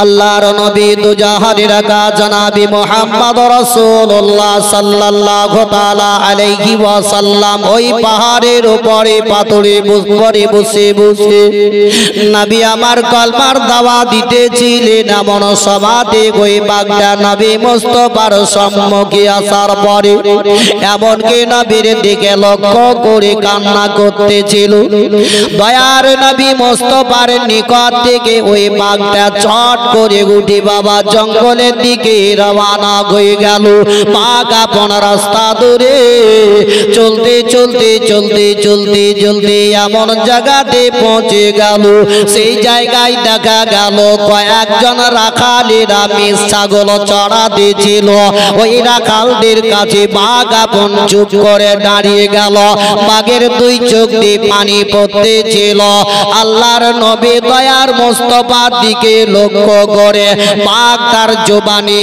আল্লাহর নবী দুজাহানের আকা জনাবি মুহাম্মদ রাসূলুল্লাহ সাল্লাল্লাহু তাআলা আলাইহি ওয়াসাল্লাম ওই পাহাড়ের উপরে পাথরে বসে বসে নবী আমার কলমার দাওয়া দিতেছিলেন। এমন সমাতে ওই বাগদা নবী মুস্তাফার সম্মুখে আসার পরে এমনকি নবীর দিকে লক্ষ্য করে কান্না করতেছিল। দয়ার নবী মুস্তাফার নিকট থেকে ওই বাগদা চট করে উঠে বাবা জঙ্গলের দিকে রওনা হয়ে গেল। পাক আপন রাস্তা ধরে চলতে চলতে চলতে চলতে চলতে এমন জায়গাতে পৌঁছে গেল, সেই জায়গায় দেখা গেল কয়েকজন রাখালেরা মেষ ছাগল চড়াতে ছিল। ওই রাখালদের কাছে বাঘ আপন চুপ করে দাঁড়িয়ে গেল। বাঘের দুই চোখ দিয়ে পানি পড়তেছিল। আল্লাহর নবী দয়ার মুস্তাফার দিকে লক্ষ্য করে বাঘ তার জবানি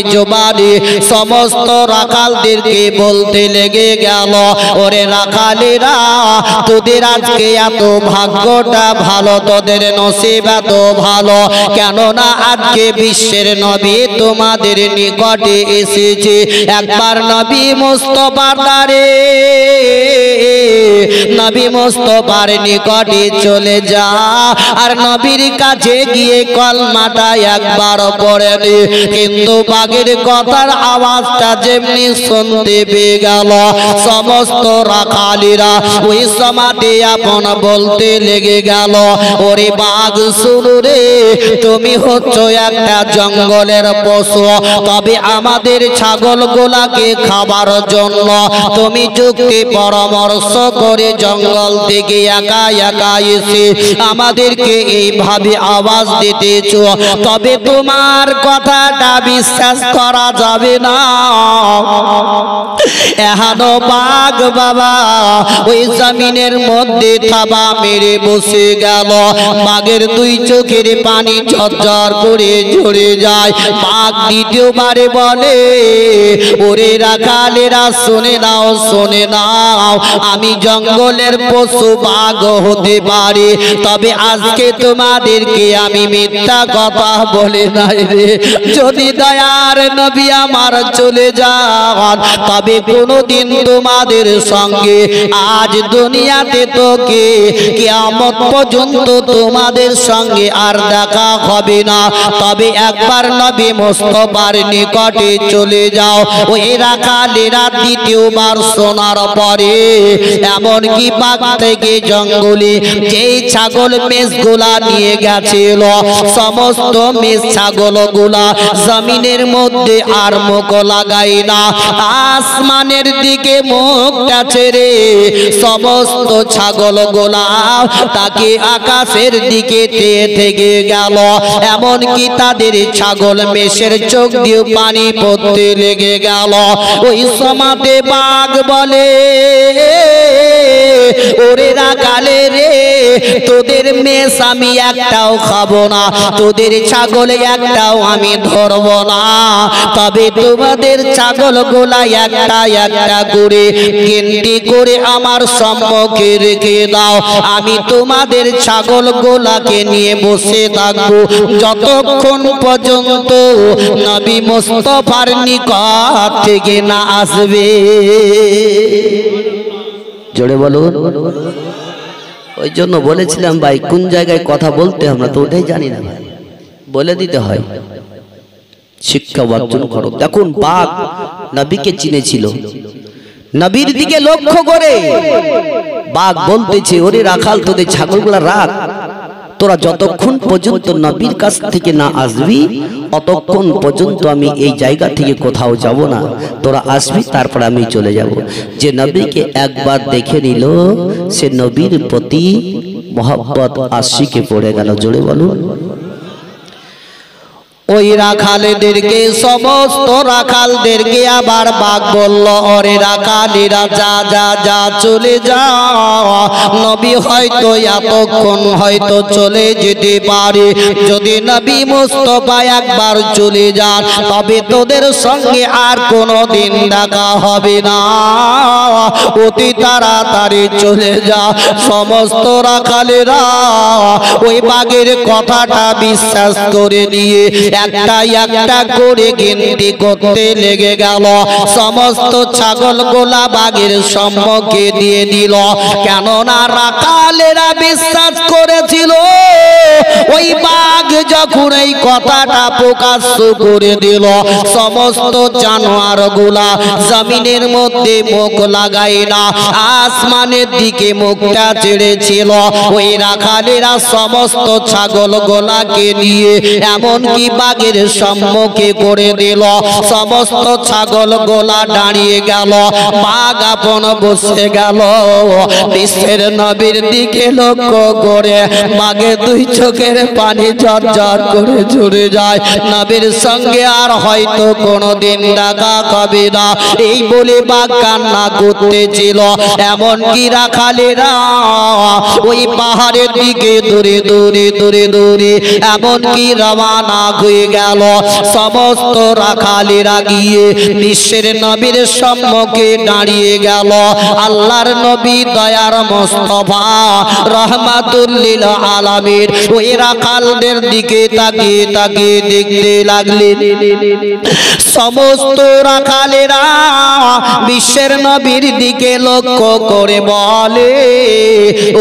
সমস্ত রাখালদেরকে বলতে লেগে গেল, ওরে রাখালেরা, তোদের আজকে এত ভাগ্যটা ভালো, তোদের নসিব এত ভালো, কেননা আজকে বিশ্বের নবী তোমাদের নিকটে এসেছে। একবার নবী মুস্তাফার দ্বারে নবী মুস্তাফার নিকটে চলে যা আর নবীর কাছে গিয়ে কলমাটা একবার পড়ে নে। কিন্তু বাঘের কথার আওয়াজটা যেমনি শুনতে পেয়ে গেল, সমস্ত রাখালিরা ওই সমাতে আপন বলতে লেগে গেল, ওরে বাঘ শুনো রে, তুমি হচ্ছ একটা জঙ্গলের পশু, তবে আমাদের ছাগল গোলাকে খাবার জন্য তুমি যুক্তি পরামর্শ করে জঙ্গল থেকে একা একা এসে আমাদেরকে এইভাবে আওয়াজ দিতেছ, তবে তোমার কথাটা বিশ্বাস করা যাবে না। এহানো বাঘ বাবা ওই জমিনের মধ্যে থাবা মেরে বসে গেল। বাঘের দুই চোখের পানি ঝরঝর করে ঝরে যায়। বাঘ দ্বিতীয়বারে বলে, ওরে রাখালেরা শুনে নাও, শুনে নাও, আমি জঙ্গলের পশু বাঘ হতে পারি, তবে আজকে তোমাদেরকে আমি মিথ্যা কথা বলে নাই রে। যদি দয়ার নবী আমার চলে যান, তবে কোনোদিন তোমাদের সঙ্গে আজ দুনিয়াতে তোকে কিয়ামত পর্যন্ত তোমাদের সঙ্গে আর দেখা হবে না। তবে একবার নবী মুস্তাফার নিকটে চলে যাও। ওই রাখালেরা দ্বিতীয়বার শোনার পরে এমনকি বাঘ থেকে জঙ্গলে যেই ছাগল মেষগুলা নিয়ে গেছিল, সমস্ত মেষ ছাগল গুলা জমিনের মধ্যে আর মুখ লাগাই না, আসমানের দিকে মুখটা ছেড়ে সমস্ত ছাগল গোলা তাকে আকাশের দিকে থেকে গেল। এমনকি তাদের ছাগল মেষের চোখ দিয়ে পানি পড়তে লেগে গেল। ওই সমাতে বাঘ বলে, ওরে রাখালে রে, তোদের মেষ আমি একটাও খাবো না, তোদের ছাগল একটাও আমি ধরবো না, তবে তোমাদের ছাগল গোলা একটা একটা করে গিনতি করে আমার সম্মুখে রেখে দাও। আমি তোমাদের ছাগল গোলাকে নিয়ে বসে থাকবো যতক্ষণ পর্যন্ত নবী মুস্তাফার নিকট থেকে না আসবে। জোরে বলুন। ওই জন্য বলেছিলাম ভাই, কোন জায়গায় কথা বলতে আমরা তো ওটাই জানি না ভাই, বলে দিতে হয়, শিক্ষা অর্জন করো। দেখুন বাঘ নবীকে চিনেছিল, নবীর দিকে লক্ষ্য করে বাঘ বলতেছে, ওরে রাখাল, তোদের ছাগলগুলা রাখ, তোরা যতক্ষণ পর্যন্ত নবীর কাছ থেকে না আসবি ততক্ষণ পর্যন্ত আমি এই জায়গা থেকে কোথাও যাব না, তোরা আসবি তারপর আমি চলে যাব। যে নবীকে একবার দেখে নিল সে নবীর প্রতি মহব্বত আশিকে পড়ে গেল। জোরে বলুন। ওই রাখালদেরকে, সমস্ত রাখালদেরকে আবার বাঘ বলল, ওরে রাখালেরা যা যা যা চলে যা, নবী হয়তো এতক্ষণ হয়তো চলে যেতে পারে, যদি নবী মুস্তাফা একবার চলে যান তবে তোদের সঙ্গে আর কোনো দিন দেখা হবে না, অতি তাড়াতাড়ি চলে যা। সমস্ত রাখালেরা ওই বাঘের কথাটা বিশ্বাস করে নিয়ে একটা একটা করে গিনতি করতে লেগে গেল। সমস্ত ছাগলগুলা বাঘের সম্মুখে দিয়ে দিল, কেননা রাখালেরা বিশ্বাস করেছিল ওই বাঘ যখন এই কথাটা প্রকাশ্য করে দিল, সমস্ত জানোয়ারগুলা জমিনের মধ্যে মুখ লাগায় না, আসমানের দিকে মুখটা ছেড়েছিল। ওই রাখালেরা সমস্ত ছাগলগুলাকে নিয়ে এমনকি বাঘের সম্মুখে করে দিল। সমস্ত ছাগলগুলা দাঁড়িয়ে গেল, বাঘ আপন বসে গেল। বিশ্বের নবীর দিকে লক্ষ্য করে বাঘের দুই চোখের পানি ঝরঝর করে ঝরে যায়। নবীর সঙ্গে আর হয়তো কোনোদিন দেখা হবে না, এই বলে বাঘ কান্না করতেছিল। এমনকি রাখালেরা ওই পাহাড়ের দিকে দূরে দূরে দূরে দূরে এমনকি রওনা হয়ে গেল। সমস্ত রাখালেরা গিয়ে বিশ্বের নবীর সম্মুখে দাঁড়িয়ে গেল। আল্লাহর নবী দয়ার মুস্তাফা রহমাতুল লিল আলামিন ওই রাখালদের দিকে তাকিয়ে তাকিয়ে দেখতে লাগলেন। সমস্ত রাখালেরা বিশ্বের নবীর দিকে লক্ষ্য করে বলে,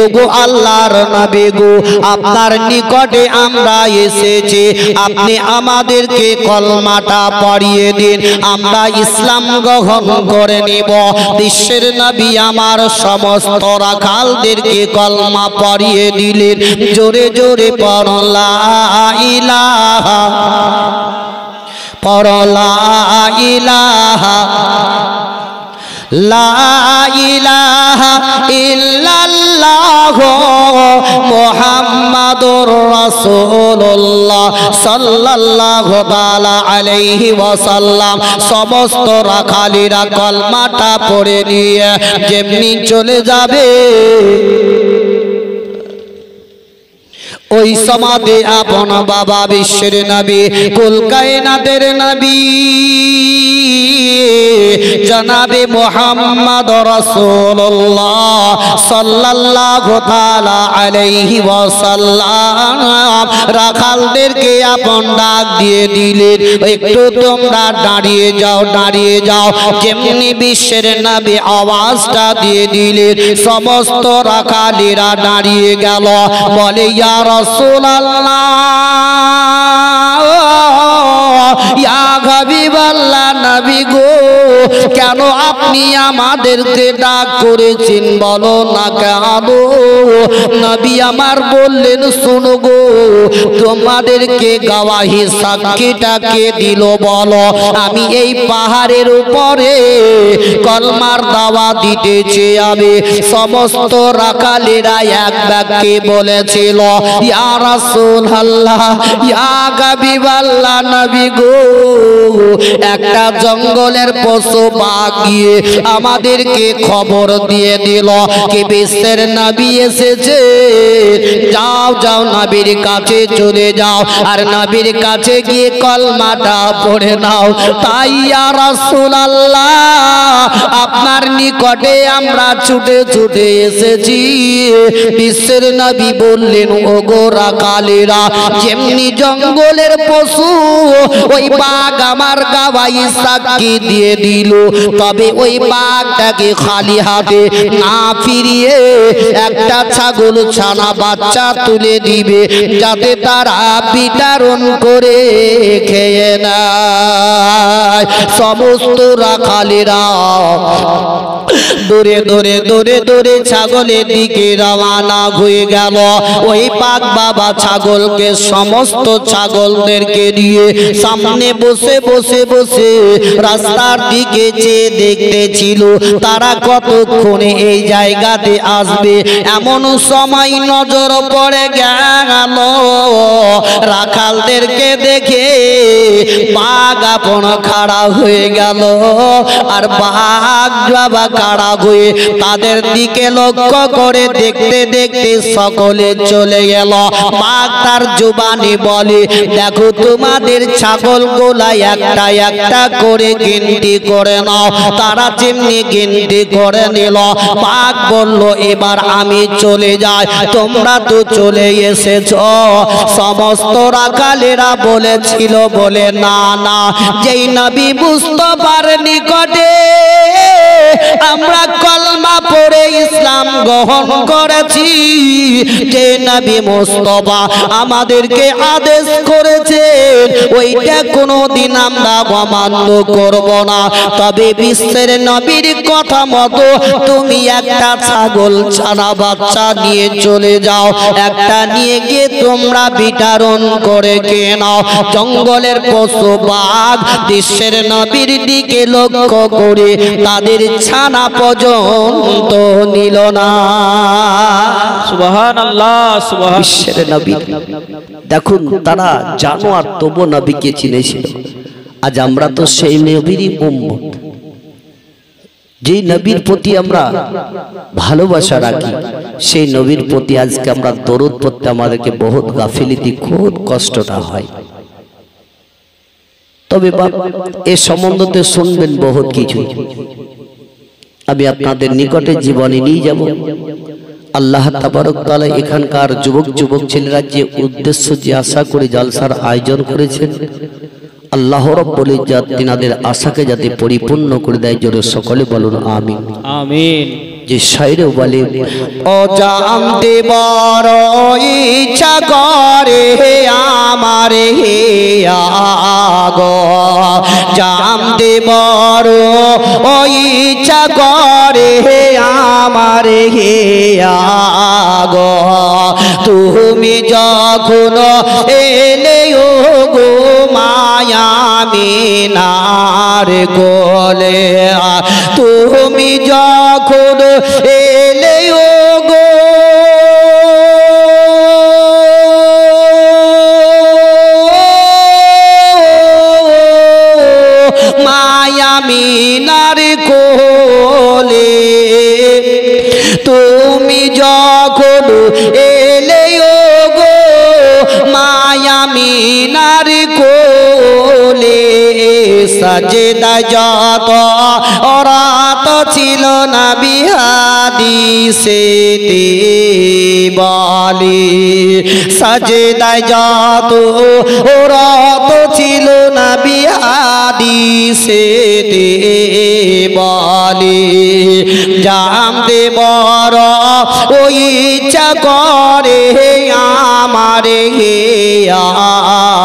ওগো আল্লাহর নবী গো, আপনার নিকটে আমরা এসেছি, আপনি আমাদেরকে কলমাটা পড়িয়ে দিন, আমরা ইসলাম গ্রহণ করে নেব। বিশ্বের নবী আমার সমস্ত রাখালদেরকে কলমা পড়িয়ে দিলেন। জোরে জোরে পড়ো লা ইলাহা, পড়ো লা ইলাহা, লা ইলাহা ইল্লাল্লাহ মুহাম্মাদুর রাসূলুল্লাহ সাল্লাল্লাহু তাআলা আলাইহি ওয়াসাল্লাম। সমস্ত রাখালিরা কলমাটা পড়ে নিয়ে যেমনি চলে যাবে, ওই সমাধি আপন বাবা বিশ্বের নবী কুল কায়নাতের নবী জনাবে মুহাম্মদ রাসূলুল্লাহ সাল্লাল্লাহু তাআলা আলাইহি ওয়াসাল্লাম রাখালদেরকে আপন ডাক দিয়ে দিলেন, একটু তোমরা দাঁড়িয়ে যাও, দাঁড়িয়ে যাও। যেমনি বিশ্বের নবী আওয়াজটা দিয়ে দিলেন, সমস্ত রাখালেরা দাঁড়িয়ে গেল। বলে, ইয়া রাসূলুল্লাহ, ইয়া হাবিবাল্লাহ, নবী গো, কেন আপনি আমাদেরকে ডাক করেছেন বলো না কেন? নবী আমার বললেন, শোনো গো, তোমাদেরকে গাওয়াহি সাক্ষীটাকে দিল বলো। আমি এই পাহাড়ের উপরে কলমার দাওয়া দিতেছি। আমি সমস্ত রাখালেরা এক বাক্যে বলেছিল, ইয়া রাসূলুল্লাহ, ইয়া হাবিবাল্লাহ, নবী গো, একটা জঙ্গলের পশু বাঘ গিয়ে আমাদেরকে খবর দিয়ে দিল কি বিশ্বের নবী এসেছে। যাও যাও, নবীর কাছে চলে যাও, আর নবীর কাছে গিয়ে কলমাটা পড়ে নাও। তাই ইয়া রাসূলুল্লাহ, আপনার নিকটে আমরা ছুটে ছুটে এসেছি। বিশ্বের নবী বললেন, ওগো রাখালেরা, যেমনি জঙ্গলের পশু ওই বাঘ আমার গাওয়াই সাক্ষী দিয়ে দিল, তবে ওই বাঘটাকে খালি হাতে না ফিরিয়ে একটা ছাগল ছানা বাচ্চা তুলে দিবে, যাতে তারা বিতরণ করে খেয়ে নেয়। সমস্ত রাখালেরা দূরে দূরে দূরে দূরে ছাগলের দিকে রওনা হয়ে গেল। ওই পাক বাবা ছাগলকে সমস্ত ছাগলদেরকে নিয়ে সামনে বসে বসে বসে রাস্তার দিকে চেয়ে দেখতেছিল তারা কতক্ষণে এই জায়গাতে আসবে। এমন সময় নজর পড়ে গেল রাখালদেরকে দেখে বাঘ আপন খাড়া কাড়া হয়ে গেল আর বাঘ বাবা কাড়া হয়ে তাদের দিকে লক্ষ্য করে দেখতে দেখতে সকলে চলে গেল বাঘ তার জবানে বলে দেখো তোমাদের ছাগলগুলা একটা একটা করে গিনতি করে নাও তারা যেমনি গিনতি করে নিল বাঘ বলল এবার আমি চলে যাই তোমরা তো চলে এসেছো সমস্ত রাখালেরা বলেছিল বলে না না যেই নবী মুস্তাফার নিকটে আমরা কলমা পড়ে ইসলাম গ্রহণ করেছি যে নবী মুস্তাফা আমাদেরকে আদেশ করেছেন ওইটা কোনোদিন আমরা অমান্য করব না তবে বিশ্বের নবীর কথা মতো তুমি একটা ছাগল ছানা বাচ্চা নিয়ে চলে যাও একটা নিয়ে গিয়ে তোমরা বিতরণ করে খেয়ে নাও জঙ্গলের পশু বাঘ বিশ্বের নবীর দিকে লক্ষ্য করে তাদের ছানা পর্যন্ত নিল না সুবহানাল্লাহ সুবহান বিশ্বের নবী দেখুন তারা জানোয়ার তবু নবীকে চিনেছিল আজ আমরা তো সেই নবীরই উম্মত যে নবীর প্রতি আমরা ভালোবাসা রাখি সেই নবীর প্রতি আজকে আমরা দরুদ পড়তে আমাদেরকে বহুত গাফিলতি খুব কষ্টটা হয় তবে বাপ এ সম্বন্ধে শুনবেন বহুত কিছু আমি আপনাদের নিকটে জীবনে নিয়ে যাব আল্লাহ তাবারক তাআলা এখানকার যুবক যুবক ছেলেরা যে উদ্দেশ্য যে আশা করে জলসার আয়োজন করেছেন আল্লাহ রাব্বুল ইজ্জত তিনাদের আশাকে যাতে পরিপূর্ণ করে দেয় জোরে সকলে বলুন আমিন আমিন যে শায়রে বলে ও জানতে বড় ইচ্ছা করে আমার হে আগো জানতে বড় ইচ্ছা করে আমার হে আগো তুমি যখন এলে ও গো মায়া মিনার গোলে তুমি যখন এলে ও গো মায়া মিনার কোলে তুমি যখন এলে ও গো মায়া মিনার কোলে সাজদা যত রাত ছিল না বিহাদিসে বলি সাজদা যত রাত ছিল না বিহাদিসে বলি জানতে বড় ওই ইচ্ছা করে আমার হে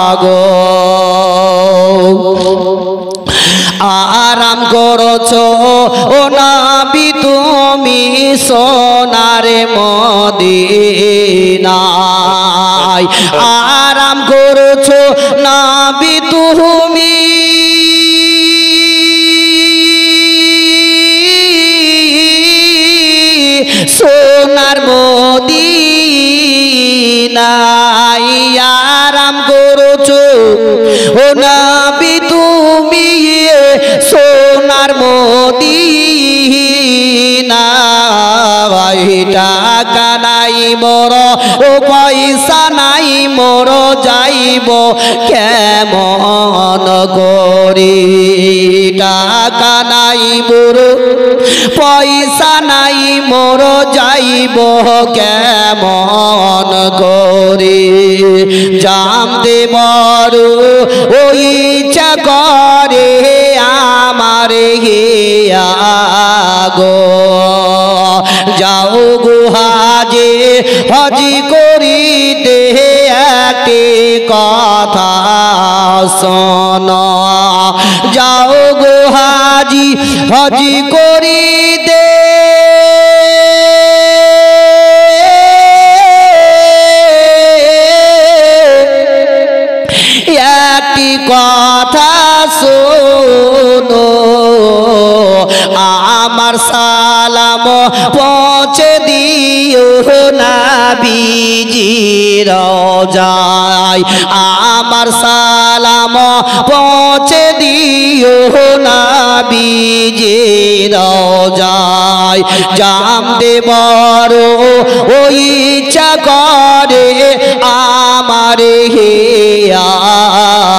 আগো আরাম করছো ও নবী তুমি সোনার মদিনায় আরাম করছো নবী তুমি সোনার মদিনায় আরাম করছো ও নবী তুমি সোনার মদিনায় টাকা নাই মোর ও পয়সা নাই মোর যাইব কেমন করি টাকা নাই মোর পয়সা নাই মোর যাইব কেমন করি জানতে বড় ওই ইচ্ছা করে আমার হে আগো যাও গো হাজে হজি করিতে একটি কথা শোন যাও গো হাজি হজি করিতে একটি কথা শোনো আমার সালাম পৌঁছে দিও নবীজি রওজায় আমার সালাম পৌঁছে দিও নবীজি রওজায় জামতে বড় ওই ইচ্ছা করে আমার হে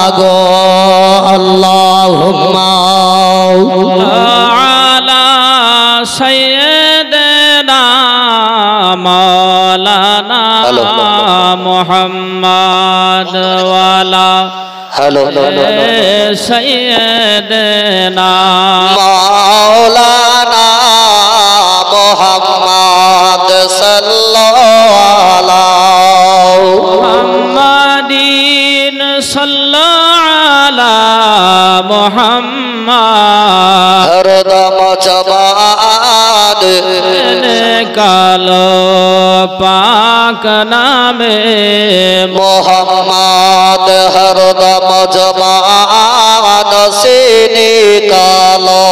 আগো আল্লাহুম্মা আলা সাইয়্যিদিনা মাওলানা মুহাম্মদ ওয়ালা হ্যালো সাইয়্যিদিনা মাওলানা মুহাম্মদ সাল্লাল্লাহু মুহাম্মাদিন সাল্লাল্লাহু মুহাম্মদ হরদম জবান কালো পাক নামে মোহাম্মদ হরদম জবান সে নিকালো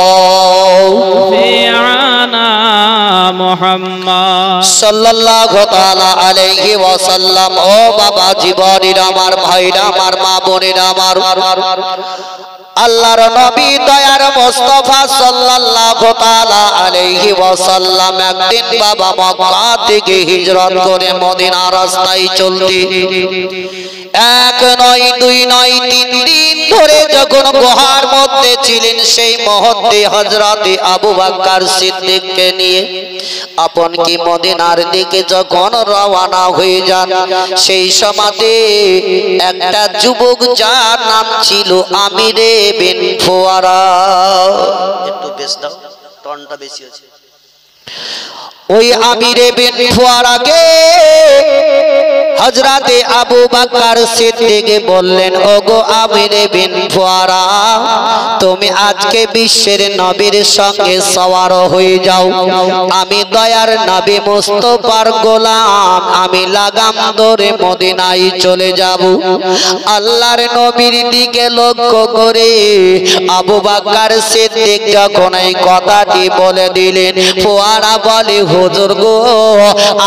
ফিআনা মুহাম্মদ সাল্লাল্লাহু তাআলা আলাইহি ওয়াসাল্লাম। ও বাবা জীবনের আমার ভাইরা আমার মা বোনেরা আমার, আল্লাহর নবী দয়ার মুস্তাফা সাল্লাল্লাহু তাআলা আলাইহি ওয়াসাল্লাম একদিন বাবা মক্কা থেকে হিজরত করে মদিনা রাস্তায় চলতে এক নয় দুই নয় 3 দিন ধরে যখন গুহার মধ্যে ছিলেন সেই মুহূর্তে হযরতে আবু বকর সিদ্দিককে নিয়ে আপন কি মদিনার দিকে যখন রওনা হয়ে যান সেই সময়তে একটা যুবক যার নাম ছিল আমিরে বিন ফুয়ারা, একটু বেশ দাও টনটা বেশি আছে, ওই আমিরে বিন ফুয়ারাকে হযরতে আবু বকর সিদ্দিক বললেন, ওগো আমিরে বিন ফুয়ারা, তুমি আজকে বিশ্বের নবীর সঙ্গে সওয়ার হয়ে যাও। আমি দয়ার নবী মুস্তাফার গোলাম, আমি লাগাম ধরে মদিনায় চলে যাব। আল্লাহর নবীর দিকে লক্ষ্য করে আবু বকর সিদ্দিক যখন এই কথাটি বলে দিলেন, ফুয়ারা বলে, হুজুর গো,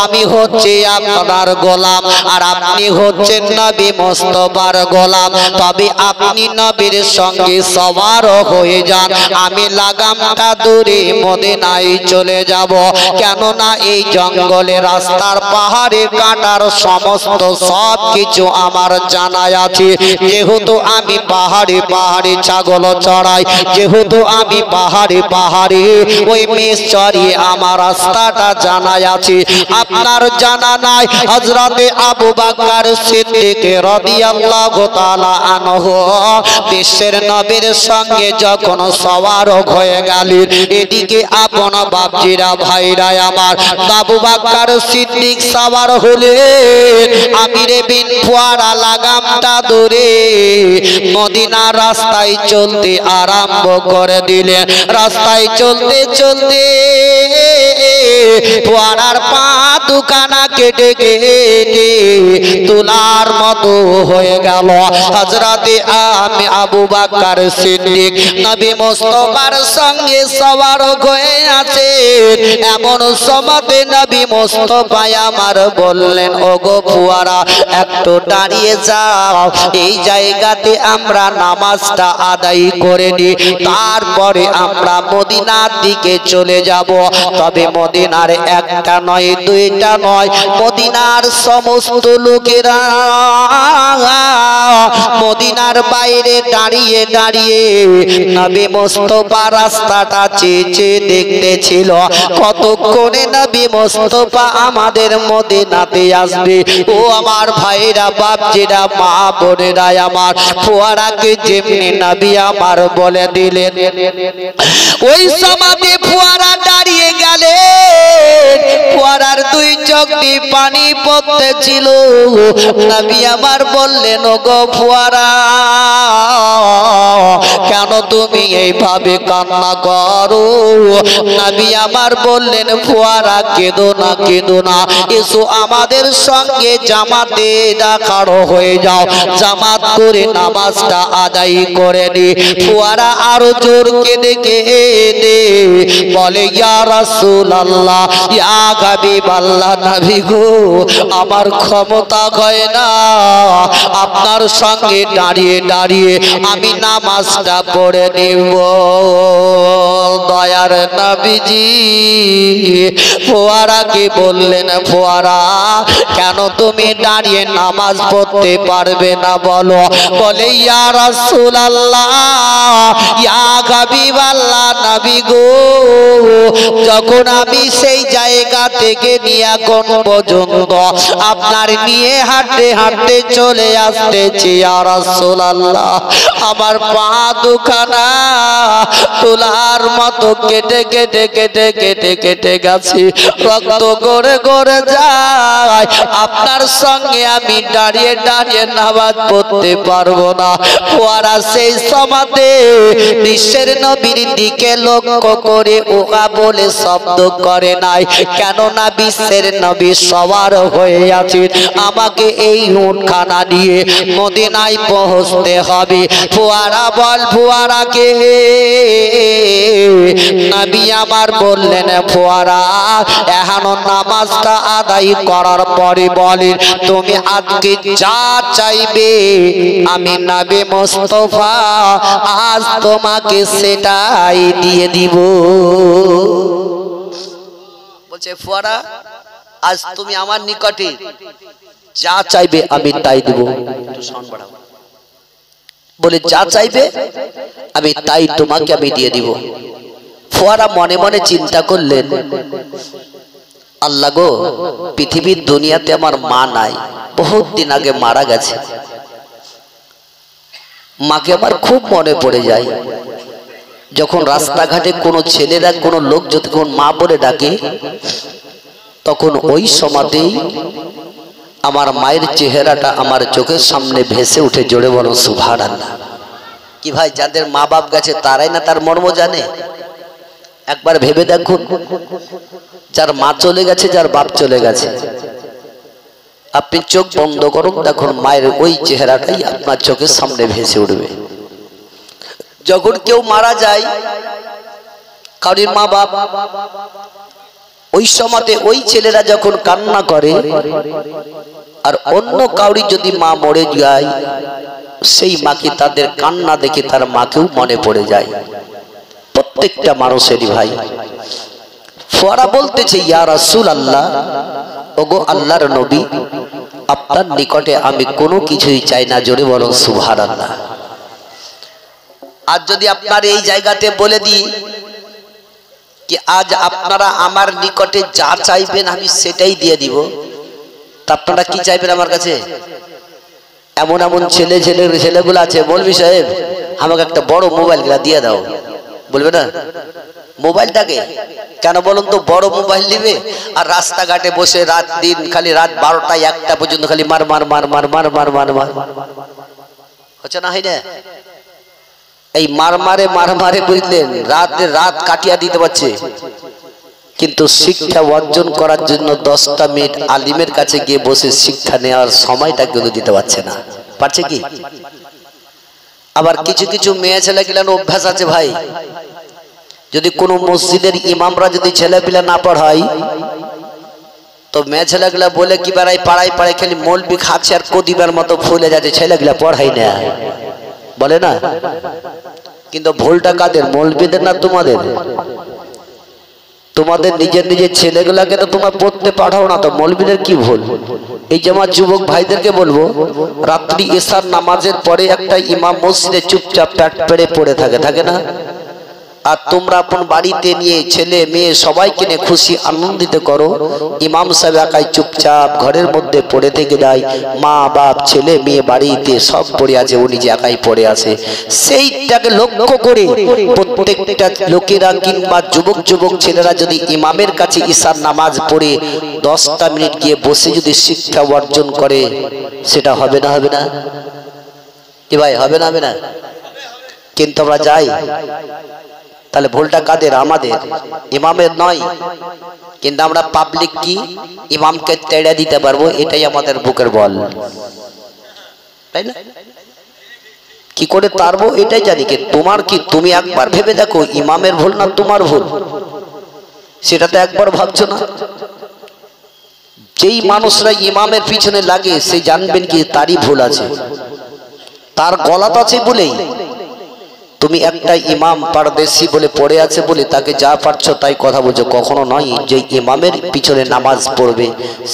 আমি হচ্ছে আপনার গোলাম আর আপনি হচ্ছেন নবী মুস্তাফার গোলাম, তবে আপনি নবীর সঙ্গে সওয়ার হয়ে যান, আমি লাগামটা ধরে মদিনায় চলে যাব। কেননা এই জঙ্গলে রাস্তার পাহাড়ে কাটার সমস্ত সব কিছু আমার জানা আছে, যেহেতু আমি পাহাড়ে পাহাড়ে ছাগল চড়াই, যেহেতু আমি পাহাড়ে পাহাড়ে ওই মেষ চড়িয়ে আমার রাস্তাটা জানা আছে, আপনার জানা নাই। হযরতে আবু বকর সিদ্দিক রাদিয়াল্লাহু তাআলা আনহু বিশ্বের নবীর সঙ্গে যখন সওয়ার হয়ে গেলেন, এদিকে আপন বাপজিরা ভাইরা আমার, আবু বকর সিদ্দিক সওয়ার হলেন, আমিরে বিন ফুয়ারা লাগামটা ধরে মদিনার রাস্তায় চলতে আরম্ভ করে দিলেন। রাস্তায় চলতে চলতে ফুয়ারার পা দুখানা কেটে কেটে তুলার মতো হয়ে গেল। হযরতে আমি আবু বকর সিদ্দিক নবী মুস্তাফার সঙ্গে সওয়ার হয়ে আছে, এমন সময়তে নবী মুস্তাফা আমার বললেন, ওগো ফুয়ারা, একটু দাঁড়িয়ে যাও, এই জায়গাতে আমরা নামাজটা আদায় করে নি, তারপরে আমরা মদিনার দিকে চলে যাব। তবে মদিনার একটা নয় দুইটা নয়, মদিনার সমস্ত লোকেরা মদিনার বাইরে দাঁড়িয়ে দাঁড়িয়ে নবী মুস্তাফা রাস্তাটা চেয়ে চেয়ে দেখতেছিল, কতক্ষণে নবী মুস্তাফা আমাদের মদিনাতে আসবে। ও আমার ভাইরা বাপজিরা মা বোনেরা আমার, ফুয়ারাকে যেমনি নবী আমার বলে দিলেন, ওই সমাধি ফুয়ারা দাঁড়িয়ে গেলে ফুয়ারার দুই চোখ দিয়ে পানি পড়তেছিল। নবী আমার বললেন, ওগো ফুয়ারা, কেন তুমি এইভাবে কান্না করো? নবী আমার বললেন ফুয়ারা কেঁদো না, কেঁদো না, এসো আমাদের সঙ্গে জামাতে দাঁড়ানো হয়ে যাও, জামাত করে নামাজটা আদায় করে নি। ফুয়ারা আরো জোর কেঁদে কেঁদে বলে ইয়া রাসূলুল্লাহ, ইয়া হাবিবাল্লাহ, নবী গো আমার ক্ষমতা হয় না আপনার সঙ্গে দাঁড়িয়ে দাঁড়িয়ে আমি নামাজটা পড়ে নিব। দয়ার নবীজি ফোয়ারাকে বললেন, ফোয়ারা কেন তুমি দাঁড়িয়ে নামাজ পড়তে পারবে না বলো? বলে ইয়া রাসূলুল্লাহ, ইয়া হাবিবাল্লাহ, নবী গো যখন আমি সেই জায়গা থেকে নিয়ে এখন পর্যন্ত আপনার নিয়ে হাঁটতে হাঁটতে চলে আসতেছি ইয়া রাসূলুল্লাহ, আমার পা দুখানা তুলার মতো কেটে কেটে কেটে কেটে কেটে গেছে, রক্ত গড়ে গড়ে যায়, আপনার সঙ্গে আমি দাঁড়িয়ে দাঁড়িয়ে নামাজ পড়তে পারবো না। ওরা সেই সমাতে বিশ্বের নবীর দিকে লক্ষ্য করে ওকা বলে শব্দ করে নাই, কেননা বিশ্বের নবী সবার হয়ে আছে, আমাকে এই উটখানা নিয়ে মদিনায় পৌঁছতে হবে। ফুয়ারা বল, ফুয়ারাকে নবী আমার বললেন, ফুয়ারা এখনো নামাজটা আদায় করার পরে বলেন তুমি আজকে যা চাইবে আমি নবী মুস্তাফা আজ তোমাকে সেটাই দিয়ে দিব। বলছে ফুয়ারা আজ তুমি আমার নিকটে যা চাইবে আমি তাই দিব। বলে যা চাইবে আমি তাই তোমাকে আমি দিয়ে দিব। ফুয়ারা মনে মনে চিন্তা করলেন, আল্লাহ গো পৃথিবীর দুনিয়াতে আমার মা নাই, বহুত দিন আগে মারা গেছে, মাকে আমার খুব মনে পড়ে যায়। যখন রাস্তাঘাটে কোনো ছেলেরা কোনো লোক যখন মা বলে ডাকে তখন ওই সময়তেই আমার মায়ের চেহারাটা আমার চোখের সামনে ভেসে উঠে। জোরে বলো সুবহানাল্লাহ। কি ভাই, যাদের মা বাপ গেছে তারাই না তার মর্ম জানে? একবার ভেবে দেখুন, যার মা চলে গেছে, যার বাপ চলে গেছে, আপনি চোখ বন্ধ করুন, দেখুন মায়ের ওই চেহারাটাই আপনার চোখের সামনে ভেসে উঠবে। যখন কেউ মারা যায় কারোর মা বাপ, ওই সময়তে ওই ছেলেরা যখন কান্না করে, আর অন্য কাউরি যদি মা মরে যায় সেই মাকে তাদের কান্না দেখে তার মাকেও মনে পড়ে যায়, প্রত্যেকটা মানুষেরই। ভাই ফুয়ারা বলতেছে ইয়া রাসূলুল্লাহ, ওগো আল্লাহর নবী আপনার নিকটে আমি কোনো কিছুই চাই না। জোরে বলুন সুবহানাল্লাহ। আজ যদি আপনার এই জায়গাতে বলে দিই কি আজ আপনারা আমার নিকটে যা চাইবেন আমি সেটাই দিয়ে দিব, তা আপনারা কি চাইবেন আমার কাছে? এমন এমন ছেলেগুলো আছে, মৌলভী সাহেব আমাকে একটা বড় মোবাইল দিয়ে দাও, বলবে না? মোবাইলটাকে কেন বলুন তো? বড় মোবাইল নিবে আর রাস্তাঘাটে বসে রাত দিন খালি রাত 12টা 1টা পর্যন্ত খালি মার মার মার মার মার মার মার মার হচ্ছে না? হয় না? এই মার মারে বুঝলেন রাত কাটিয়ে দিতে পারছে, কিন্তু শিক্ষা অর্জন করার জন্য 10টা মিনিট আলিমের কাছে গিয়ে বসে শিক্ষা নেওয়ার সময়টা কিন্তু দিতে পারছে না। পারছে কি? আবার কিছু কিছু মেয়ে ছেলে গেলেন অভ্যাস আছে ভাই, যদি কোনো মসজিদের ইমামরা যদি ছেলেপিলা না পড়ায় তো মেয়ে ছেলেগুলা বলে কি পাড়ায় পাড়ায় খালি মৌলবি খাচ্ছে আর কদিবার মতো ফুলে যাচ্ছে, ছেলেগুলা পড়াই না, বলে না? কিন্তু ভুলটা কাদের? মৌলবিদের না তোমাদের? তোমাদের নিজের ছেলেগুলাকে তো তোমরা পড়তে পাঠাও না, তো মৌলবিদের কি ভুল? এই যে আমার যুবক ভাইদেরকে বলবো, রাত্রি ইশার নামাজের পরে একটা ইমাম মসজিদে চুপচাপ প্যাট পেড়ে পড়ে থাকে না? আর তোমরা আপন বাড়িতে নিয়ে ছেলে মেয়ে সবাইকে নিয়ে খুশি আনন্দিত করো, ইমাম সাহেব একাই চুপচাপ ঘরের মধ্যে পড়ে থেকে যায়, মা বাপ ছেলে মেয়ে বাড়িতে সব পড়ে আছে, উনি যে একাই পড়ে আছে। সেইটাকে লক্ষ্য করে প্রত্যেকটা লোকেরা কিংবা যুবক ছেলেরা যদি ইমামের কাছে ঈশার নামাজ পড়ে 10টা মিনিট গিয়ে বসে যদি শিক্ষা অর্জন করে, সেটা হবে না? হবে না কি ভাই? হবে না? কিন্তু আমরা যাই, তাহলে ভুলটা কাদের? আমাদের, ইমামের নয়। কিন্তু আমরা পাবলিক কি ইমামকে তেড়ে দিতে পারবো, এটাই আমাদের বুকের বল, তাই না? কি করে তারবো এটাই জানি। কি তোমার কি, তুমি একবার ভেবে দেখো ইমামের ভুল না তোমার ভুল, সেটা তো একবার ভাবছো না। যেই মানুষরা ইমামের পিছনে লাগে সে জানবেন কি তারই ভুল আছে, তার গলাত আছে বলেই তুমি একটা ইমাম পারদেশি বলে পড়ে আছে বলে তাকে যা পারছো তাই কথা বলছো। কখনো নয়, যে ইমামের পিছনে নামাজ পড়বে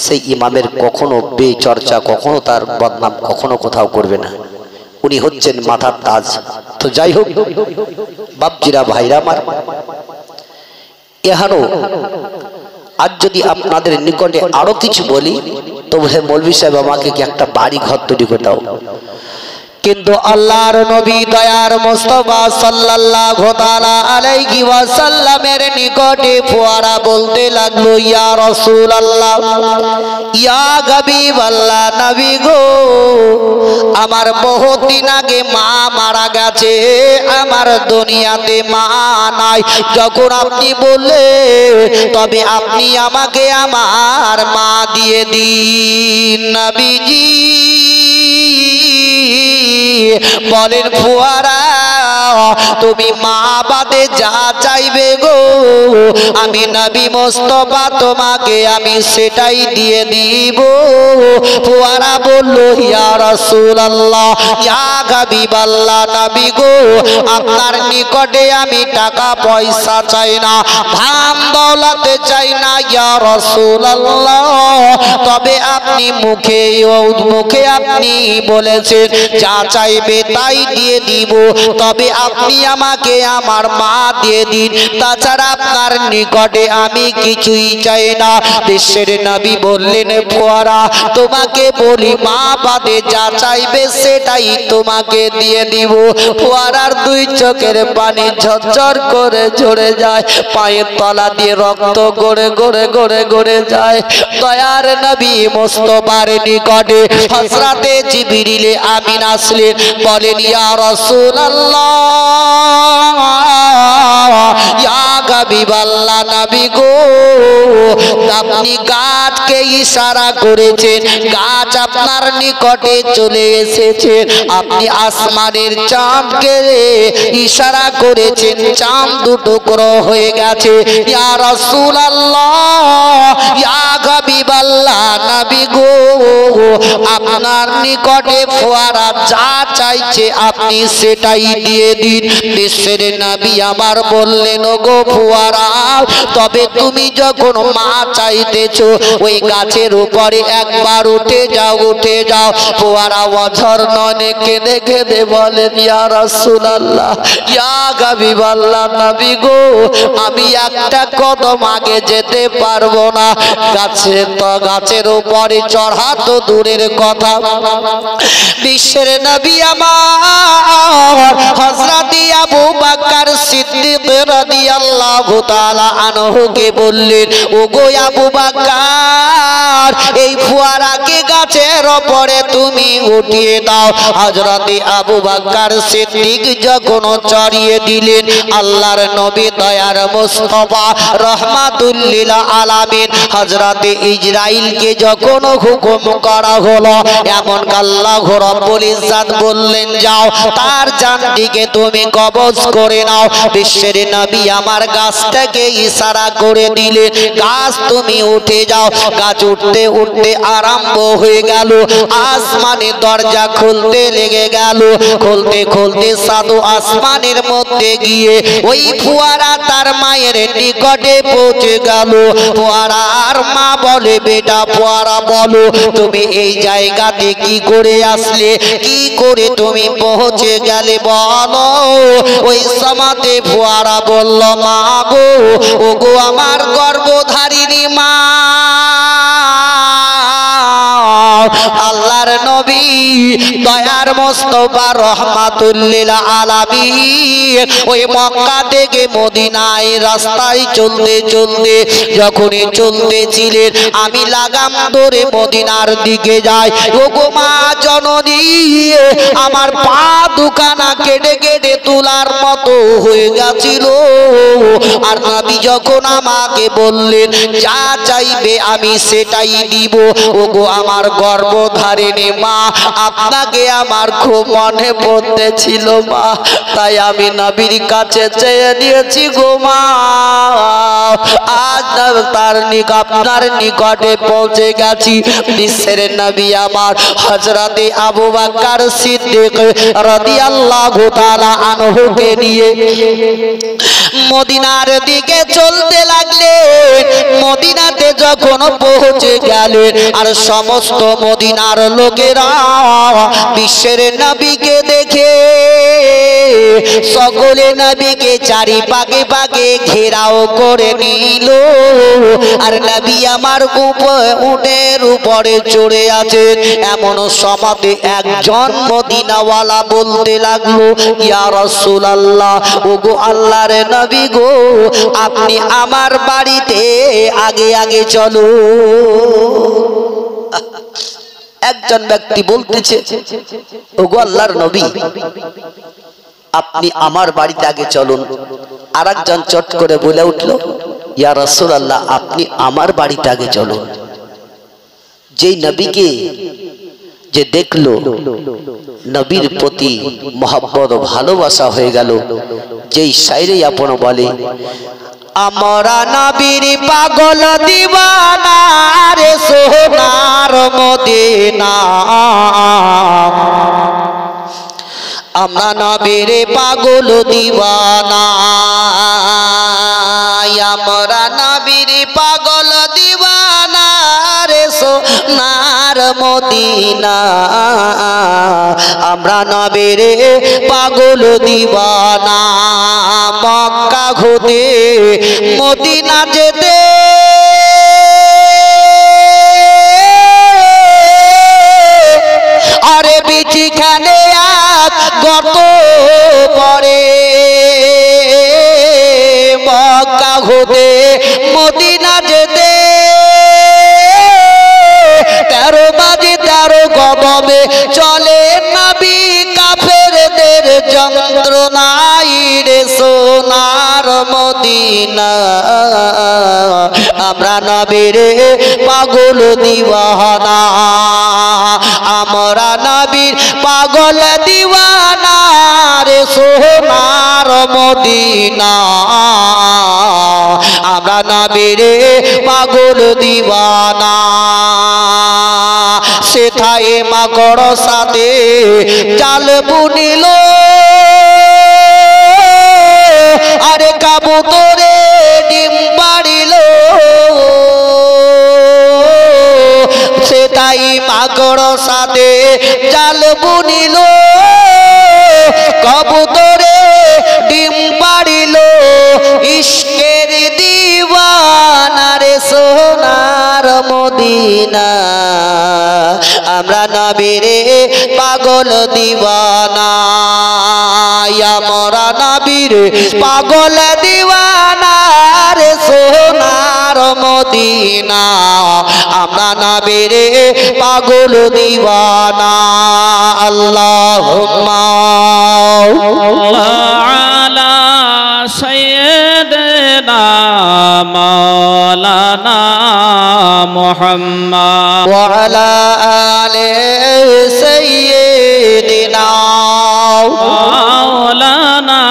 সেই ইমামের কখনো বেচর্চা, কখনো তার বদনাম কখনো কোথাও করবে না। উনি হচ্ছেন মাথার তাজ। তো যাই হোক বাপজিরা, ভাইরা আমার, এহারও আজ যদি আপনাদের নিকটে আরো কিছু বলি তো বলে মৌলভী সাহেব আমাকে কি একটা বাড়ি ঘর তৈরি করে দাও। কিন্তু আল্লাহর নবী দয়ার মুস্তাফা সাল্লাল্লাহু তাআলা আলাইহি ওয়াসাল্লামের নিকটে ফুয়ারা বলতে লাগলো, ইয়া রাসূলুল্লাহ, ইয়া হাবিবাল্লাহ, নবী গো, আমার বহুত দিন আগে মা মারা গেছে, আমার দুনিয়াতে মা নাই। যখন আপনি বললে তবে আপনি আমাকে আমার মা দিয়ে দিন। নবীজি বলেন, ফুয়ারা তুমি মা বাদে যা চাইবে গো, আমি নবী মুস্তাফা তোমাকে আমি সেটাই দিয়ে দিব। ফুয়ারা বলল, ইয়া রাসূলুল্লাহ, ইয়া হাবিবাল্লাহ, নবী গো, আপনার নিকটে আমি টাকা পয়সা চাই না, ধান দৌলতে চাই না ইয়া রাসূলুল্লাহ, তবে আপনি মুখে আপনি বলেছেন যা চাইবে তাই দিয়ে দিব, তবে আপনি আমাকে আমার মা দিয়ে দিন, তাছাড়া আপনার নিকটে আমি কিছুই চাই না। বিশ্বের নবী বললেন, ফুয়ারা তোমাকে বলি মা বাদে যা চাইবে সেটাই তোমাকে দিয়ে দিব। ফুয়ারার দুই চোখের পানি ঝরঝর করে ঝরে যায়, পায়ের তলা দিয়ে রক্ত গড়ে গড়ে গড়ে গড়ে যায়। দয়ার নবী মুস্তাফার নিকটে হযরতে জিবরিল আমিন আসলেন, বলেন, ইয়া রাসূলুল্লাহ, ইয়া হাবিবাল্লাহ, নবী গো, আপনি গাছকে ইশারা করেছেন, গাছ আপনার নিকটে চলে এসেছে। আপনি আসমানের চাঁদকে ইশারা করেছেন, চাঁদ দুটুকরো হয়ে গেছে। ইয়া রাসূলুল্লাহ, ইয়া হাবিবাল্লাহ, নবী গো, আপনার নিকটে ফুয়ারা যা চাইছে আপনি সেটাই দিয়ে দিন। বিশ্বের নবী আমার বললেন, গো ফুয়ারা, তবে তুমি যখন মা চাইতেছো ওই গাছের উপরে একবার উঠে যাও, উঠে যাও। ফুয়ারা অঝর নয়নে কেঁদে কেঁদে বলেন, ইয়া রাসূলুল্লাহ, ইয়া হাবিবাল্লাহ, নবী গো, আমি একটা কদম আগে যেতে পারবো না, গাছের উপরে চড়া তো দূরের কথা। বিশ্বের নবী আমার হযরত আবু বকর সিদ্দিক রাদিয়াল্লাহু তাআলা আনহুকে বললেন, ওগো আবু বকর, এই ফুয়ারাকে গাছের উপরে তুমি উঠিয়ে দাও। হযরত আবু বকর সিদ্দিক যখন চড়িয়ে দিলেন, আল্লাহর নবী দয়ার মুস্তাফা রাহমাতুল লিল আলামিন হযরত ইসরাইলকে যখন হুকুম করা হলো, এমন আল্লাহ রাব্বুল ইজ্জত বললেন, যাও তার জানটিকে তুমি কবজ করে নাও। বিশ্বের নবী আমার গাছটাকে ইশারা করে দিলেন, গাছ তুমি উঠে যাও। গাছ উঠতে উঠতে আরম্ভ হয়ে গেল, আসমানে দরজা খুলতে লেগে গেল। খুলতে খুলতে সাধু আসমানের মধ্যে গিয়ে ওই ফুয়ারা তার মায়ের নিকটে পৌঁছে গেল। ফুয়ারার মা বলে, বেটা ফুয়ারা বলো, তুমি এই জায়গাতে কি করে আসলে, কি করে তুমি পৌঁছে গেলে বলো। ওই সমাতে ফুয়ারা বলল, মা গো, ও গো আমার গর্ভধারিণী মা, আল্লাহর নবী দয়ার মোস্তফা রহমাতুল লিল আলামিন ওই মক্কা থেকে মদিনায় রাস্তায় চলতে চলতে যখনই চলতেছিলেন আমি লাগাম ধরে মদিনার দিকে যাই। ওগো মা জননী আমার পা দুখানা কেটে কেটে তোলার মতো হয়ে গেছিল। আর নবী যখন আমাকে বললেন যা চাইবে আমি সেটাই দিব। ওগো আমার গর্ভধারিণী মা, আপনাকে আমার খুব মনে পড়তেছিল মা, তাই আমি নবীর কাছে চেয়ে নিয়েছি গো মা। আজ আপনার নিকটে পৌঁছে গেছি। বিশ্বের নবী আমার হযরতে আবু বকর সিদ্দিক রাদিয়াল্লাহু তাআলা আনহুকে নিয়ে মদিনার দিকে চলতে লাগলেন। মদিনাতে যখন পৌঁছে গেলেন আর সমস্ত মদিনার লোকেরা বিশ্বের নবীকে দেখে সকলে নবীকে চারিপাকে পাকে ঘেরাও করে নিল। আর নবী আমার উটের উপরে চড়ে আছেন। এমন সমাতে একজন মদিনাওয়ালা বলতে লাগলো, ইয়া রাসূলুল্লাহ, ওগো আল্লাহর নবী গো, আপনি আমার বাড়িতে আগে আগে চলো। একজন ব্যক্তি বলতেছে, ওগো আল্লাহর নবী, আপনি আমার বাড়িতে আগে চলুন। আর একজন চট করে বলে উঠল, ইয়া রাসূলুল্লাহ, আপনি আমার বাড়িতে আগে চলুন। যেই নবীকে যে দেখলো, নবীর প্রতি মহব্বত ভালোবাসা হয়ে গেল। যেই শায়রে আপন বলে, আমরা নবীর পাগল দিওয়ানা রে সোনার মদিনা, আমরা নবীর পাগল দিওয়ানা, আমরা নবীর পাগল দিওয়ানা রে সোনার মদিনা, আমরা নবীর পাগল দিওয়ানা। মক্কা হতে মদিনা যেতে আরে বিচিখানে গত পরে, মক্কা হতে মদিনা যেতে 13 বাজে 13 কদমে চলে নবী কাফেরদের যন্ত্রণায় রে সোনার মদিনা, আমরা নবীর পাগল দিওয়ানা, আমরা নবীর পাগল দিওয়ানা রে সোনার মদিনা, আমরা নবীর পাগল দিওয়ানা। সেথায় মাকড় সাথে জাল বুনিল, আরে কাবুতরে ডিম পাড়িল, সেটাই মাকড় সাথে জাল বুনিল, কবুতরে ডিম পাড়িল, ইশকের দিওয়ানা রে সোনার মদিনা, আমরা নবীর পাগল দিওয়ানা, আমরা নবীর পাগল দিওয়ানা রে সোনার মদিনা, আমরা নবীর পাগল দিওয়ানা। আল্লাহুম্মা আলা সাইয়্যিদিনা মাওলানা মুহাম্মদ ওয়া আলা আলি সাইয়্যিদিনা মাওলানা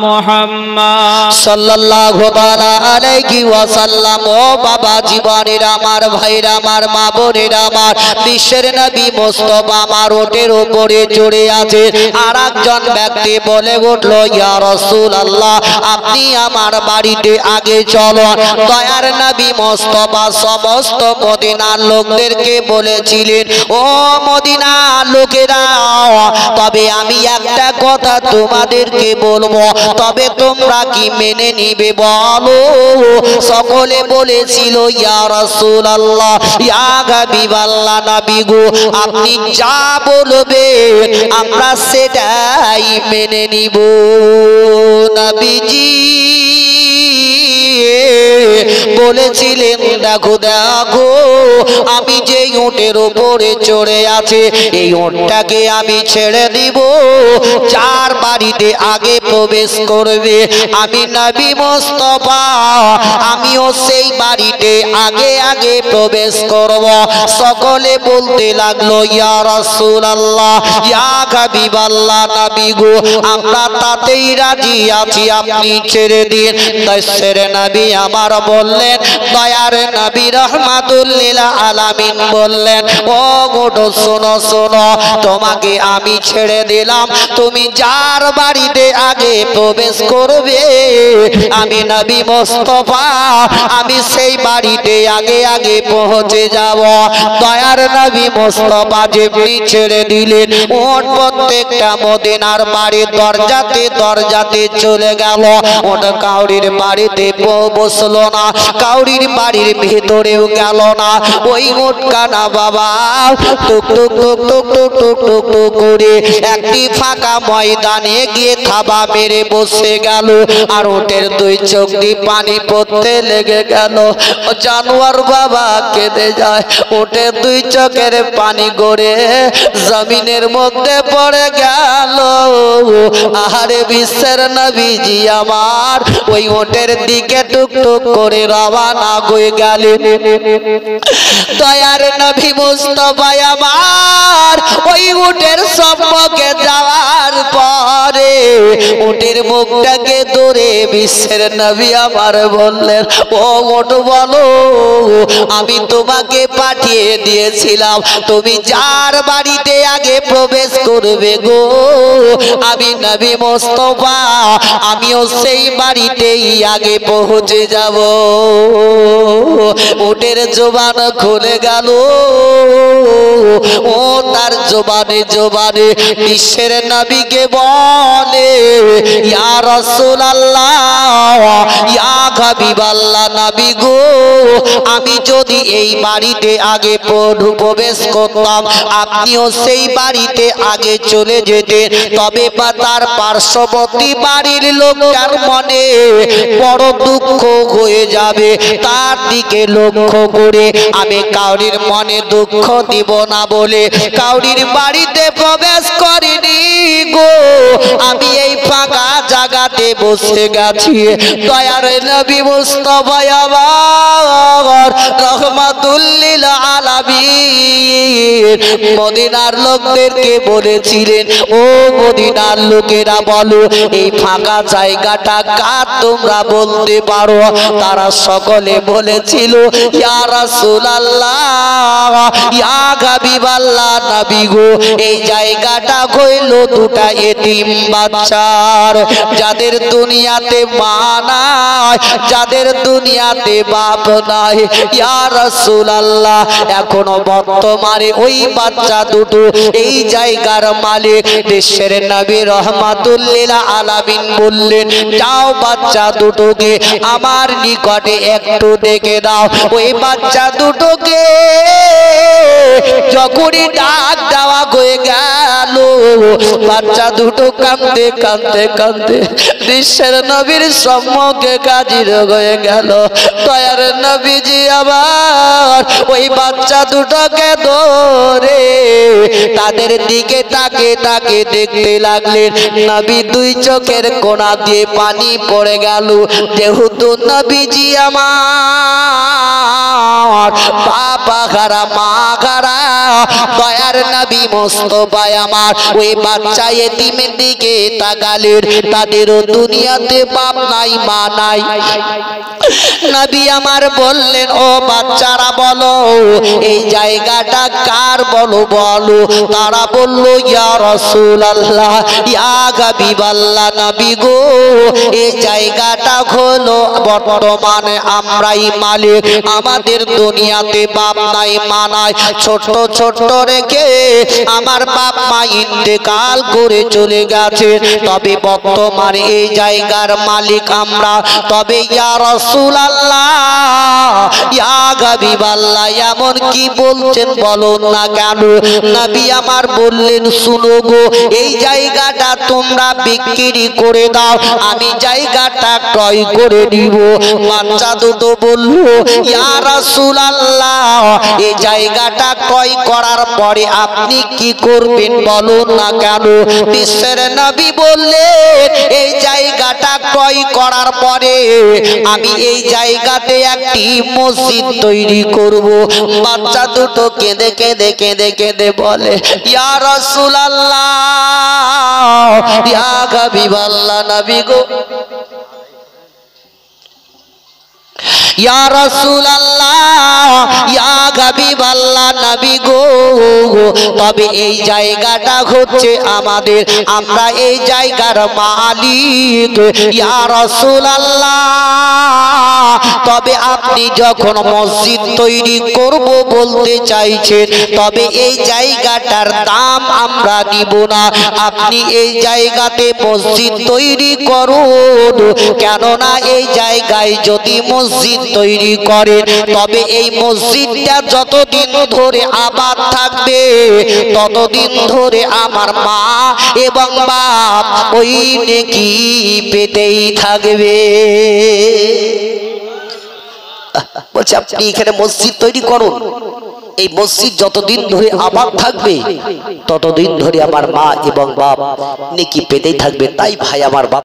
মুহাম্মদ সাল্লাল্লাহু তাআলা আলাইহি ওয়াসাল্লাম। ও বাবা জীবনের আমার ভাইরা আমার মা বোনেরা আমার, বিশ্বের নবী মুস্তাফা আমার ওটের উপরে চড়ে আছে। আর একজন ব্যক্তি বলে উঠল, ইয়া রাসূলুল্লাহ, আপনি আমার বাড়িতে আগে চলুন। দয়ার নবী মুস্তাফা সমস্ত মদিনার লোকদেরকে বলেছিলেন, ও মদিনার লোকেরা, তবে আমি একটা কথা তোমাদেরকে বলবো, তবে তোমরা কি মেনে নিবে বলো? সকলে বলেছিল ইয়া রাসূলুল্লাহ, ইয়া হাবিবাল্লাহ, নবী গো আপনি যা বলবেন আমরা সেটাই মেনে নিব। নবীজি বলেছিলেন দেখো দেখো আমি যে উটের উপরে চড়ে আছে এই উটটাকে আমি ছেড়ে দিব, যার বাড়িতে আগে প্রবেশ করবে আমি নবী মুস্তাফা আমিও সেই বাড়িতে আগে আগে প্রবেশ করব। সকলে বলতে লাগলো ইয়া রাসূলুল্লাহ, ইয়া হাবিবাল্লাহ, নবী গো আমরা তাতেই রাজি আছি, আপনি ছেড়ে দিন। দশের নবী আমার বললেন, দয়ার নবী রহমাতুল লিল আলামিন বললেন, ও গোটো শোনো শোনো, তোমাকে আমি ছেড়ে দিলাম, তুমি যার বাড়িতে আগে প্রবেশ করবে আমি নবী মুস্তাফা আমি সেই বাড়িতে আগে আগে পৌঁছে যাব। দয়ার নবী মুস্তাফা যেমনি ছেড়ে দিলেন ওট প্রত্যেকটা মদিনার বাড়ির দরজাতে দরজাতে চলে গেল। ওট কাউরির বাড়িতে বসলো না, কাউরির বাড়ির ভেতরেও গেল না। ওই উটখানা বাবা টুক টুক টুক টুক টুক টুক টুক টুক করে একটি ফাঁকা ময়দানে গিয়ে থাবা মেরে বসে গেল। আর ওটের দুই চোখ দিয়ে পানি পড়তে লেগে গেল। জানোয়ার বাবা কেঁদে যায়, ওটের দুই চোখের পানি গড়ে জমিনের মধ্যে পড়ে গেল। আহারে বিশ্বের নবীজি আমার ওই ওটের দিকে টুক টুক করে রওনা হয়ে গেলেন। দয়ার নবী মুস্তাফা আমার ওই উটের সম্মুখে যাওয়ার পরে উটের মুখটাকে ধরে বিশ্বের নবী আমার বললেন, ও উট বলো আমি তোমাকে পাঠিয়ে দিয়েছিলাম, তুমি যার বাড়িতে আগে প্রবেশ করবে গো আমি নবী মুস্তাফা আমিও সেই বাড়িতেই আগে পৌঁছে যাব। উটের জবান খুলে গেল, ও তার জবানে জবানে বিশ্বের নবীকে বলে, ইয়া রাসূলুল্লাহ, ইয়া হাবিবাল্লাহ, নবী গো আমি যদি এই বাড়িতে আগে প্রবেশ করতাম আপনিও সেই বাড়িতে আগে চলে যেতেন, তবে বা তার পার্শ্ববর্তী বাড়ির লোকটার মনে বড় দুঃখ হয়ে যাবে, তার দিকে লক্ষ্য করে আমি কাউরির মনে দুঃখ দিব না বলে কাউরির বাড়িতে প্রবেশ করিনি গো, আমি এই ফাঁকা জায়গাতে বসে গেছি। দয়ার নবী মুস্তাফা আমার রহমাতুল লিল আলামিন মদিনার লোকদেরকে বলেছিলেন, ও মদিনার লোকেরা বলো এই ফাঁকা জায়গাটা কার তোমরা বলতে পারো? তারা সকলে বলেছিল ইয়া রাসূলুল্লাহ, ইয়া হাবিবাল্লাহ, নবী গো এই জায়গাটা হইল দুটা এতিম বাচ্চার, যাদের দুনিয়াতে মা নাই, যাদের দুনিয়াতে বাপ নাই। ইয়া রাসূলুল্লাহ এখনো বর্তমানে ওই বাচ্চা দুটো এই জায়গার মালিক দেশের নবী রহমাতুল লিল আলামিন বললেন, যাও বাচ্চা দুটোকে আমার নিকটে একটু দেখে দাও। ওই বাচ্চা দুটোকে যখনই ডাক দেওয়া হয়ে গেল বাচ্চা দুটো কাঁদতে কাঁদতে কাঁদতে বিশ্বের নবীর সম্মুখে হাজির হয়ে গেল। দয়ার নবীজি আবার ওই বাচ্চা দুটোকে ধরে তাদের দিকে তাকে তাকে দেখতে লাগলেন। নবী দুই চোখের কোণা দিয়ে পানি পড়ে গেল। যেহেতু নবীজি আমার বাবা খারা মা খারা, দয়ার নবী মুস্তাফা আমার ওই বাচ্চা এতিমের দিকে তাকালেন। তাদেরও দুনিয়াতে বাপ নাই মা নাই। নবী আমার বললেন, ও বাচ্চারা বলো এই জায়গাটা কার বলো বলো। তারা বলল ইয়া রাসূলুল্লাহ, ইয়া হাবিবাল্লাহ, নবী গো এই জায়গাটা হলো বর্তমানে আমরাই মালিক, আমাদের দুনিয়াতে বাপ নাই মা নাই। ছোট ছোট রেখে আমার বাপ মা ইন্তেকাল করে চলে গেছে, তবে বর্তমানে এই জায়গার মালিক আমরা। তবে ইয়া রাসূলুল্লাহ, ইয়া হাবিবাল্লাহ, এমন কি বলছেন বলুন না কেন? নবী আমার বললেন, শুনো গো, এই জায়গাটা তোমরা বিক্রি করে দাও, আমি জায়গাটা ক্রয় করে নিব। বাচ্চা দুটো বলল, ইয়া রাসূলুল্লাহ, এই জায়গাটা ক্রয় করার পরে আপনি কি করবেন বলুন না কেন? বিশ্বের নবী বললেন, এই জায়গাটা ক্রয় করার পরে আমি এই জায়গাতে একটি মসজিদ তৈরি করব। বাচ্চা দুটো কেঁদে কেঁদে কেঁদে কেঁদে বলে, ইয়া রাসূলুল্লাহ, ইয়া হাবিবাল্লাহ, নবী গো, ইয়া রাসূলুল্লাহ, ইয়া হাবিবাল্লাহ, নবী গো, তবে এই জায়গাটা হচ্ছে আমাদের, আমরা এই জায়গার মালিক। ইয়া রাসূলুল্লাহ, তবে আপনি যখন মসজিদ তৈরি করব বলতে চাইছেন, তবে এই জায়গাটার দাম আমরা নিব না, আপনি এই জায়গাতে মসজিদ তৈরি করুন। কেননা এই জায়গায় যদি মসজিদ তৈরি করেন, তবে এই মসজিদটা যতদিন ধরে আবাদ থাকবে, ততদিন ধরে আমার মা এবং বাপ ওই নেকি পেতেই থাকবে। বলছে আপনি এখানে মসজিদ তৈরি করুন, এই মসজিদ যতদিন ধরে আবাদ থাকবে, ততদিন ধরে আমার মা এবং বাপ নেকি পেতেই থাকবে। তাই ভাই আমার বাপ